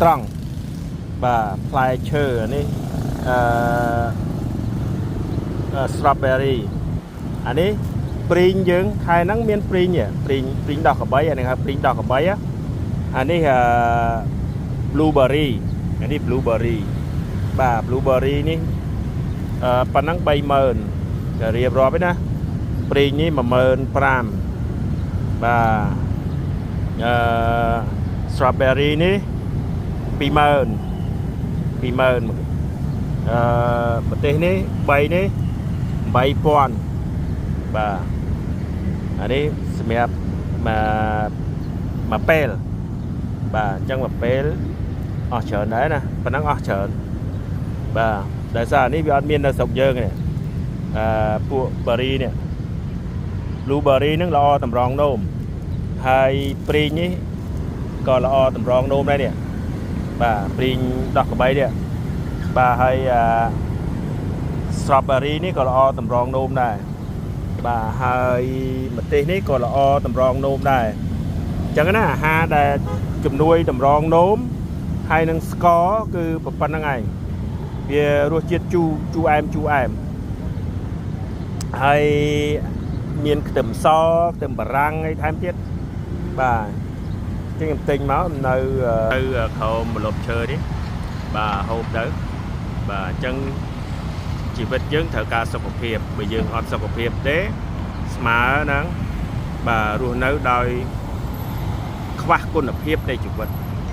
trăng và fly chơ này strawberry anh ấy prin dương hai nắng miên prin nhỉ prin đỏ cả bấy nàyครับprin đỏ cả bấy á anh ấy blueberry anh ấy blueberry và blueberryនេះប៉ណ្ណឹង30000ក៏រៀបរាប់ឯណាព្រីងនេះ15000បាទstrawberry នេះ20000ប្រទេសនេះ3នេះ8000បាទអានេះសម្រាប់មកពេលបាទអញ្ចឹងមកពេលអស់ច្រើនដែរណាប៉ណ្ណឹងអស់ច្រើនបាទដោយសារនេះវាអត់មាននៅស្រុកយើងទេពួក berry នេះ blueberry ហ្នឹងល្អតម្រងនោមហើយព្រីងនេះក៏ល្អតម្រងនោមដែរនេះបាទព្រីងដោះកបីនេះបាទហើយ strawberry នេះក៏ល្អតម្រងនោមដែរបាទហើយម្ទេសនេះក៏ល្អតម្រងនោមដែរអញ្ចឹងណាអាហារដែលជំនួយតម្រងនោមហើយនឹងស្ករគឺប៉ុណ្្នឹងឯងវារសជាតិជូរអែមហើយមានខ្ទឹមសខ្ទឹមបារាំងអីថែមទៀតបាទអញ្ចឹងខ្ញុំទិញមកនៅក្រោមម្លប់ឈើនេះបាទហូបទៅបាទអញ្ចឹងជីវិតយើងត្រូវការសុខភាពបើយើងអត់សុខភាពទេស្មើហ្នឹងបាទរស់នៅដោយខ្វះគុណភាពនៃជីវិត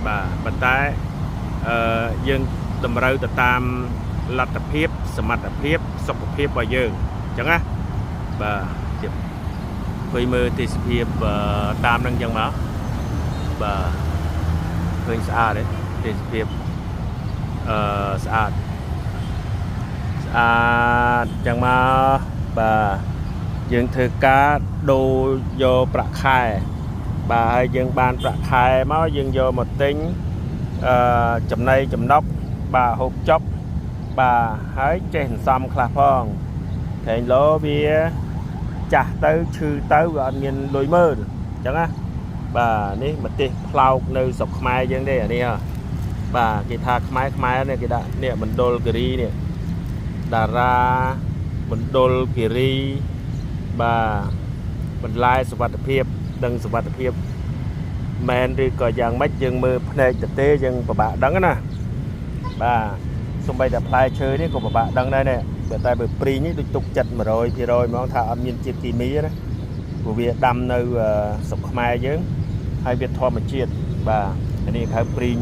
បាទប៉ុន្តែយើងតម្រូវទៅតាមលទ្ធភាពសមត្ថភាពសុខភាពរបស់យើងអញ្ចឹងណាបាទជិះឃើញមើលទេសភាពតាមនឹងអញ្ចឹងមកបាទឃើញស្អាតទេទេសភាពស្អាតអញ្ចឹងមកបាទយើងធ្វើការដូរយកប្រាក់ខែបាទហើយយើងបានប្រាក់ខែមកយើងយកមកទិញចំណីចំណប់បាទហូបចប់បាទហើយចេះសន្សំខ្លះផងថែងលោវាចាស់ទៅឈឺទៅវាអត់មានលុយមើលអញ្ចឹងណាបាទនេះម្ទេសផ្លោកនៅស្រុកខ្មែរយើងទេអានេះបាទគេថាខ្មែរនេះគេដាក់នេះមណ្ឌលគិរីនេះតារាមណ្ឌលគិរីបាទបន្លែសុវត្ថិភាពដឹងសុវត្ថិភាពមែនឬក៏យ៉ាងម៉េចយើងមើលភ្នែកទៅទេយើងពិបាកដឹងណាបាទសូម្បីតែផ្លែឈើនេះក៏ពិបាកដឹងដែរតែបើព្រីងនេះដូចទុកចិត្ត 100% ហ្មងថាអត់មានជាតិគីមីណាព្រោះវាដាំនៅស្រុកខ្មែរយើងហើយវាធម្មជាតិបាទអានេះហៅព្រីង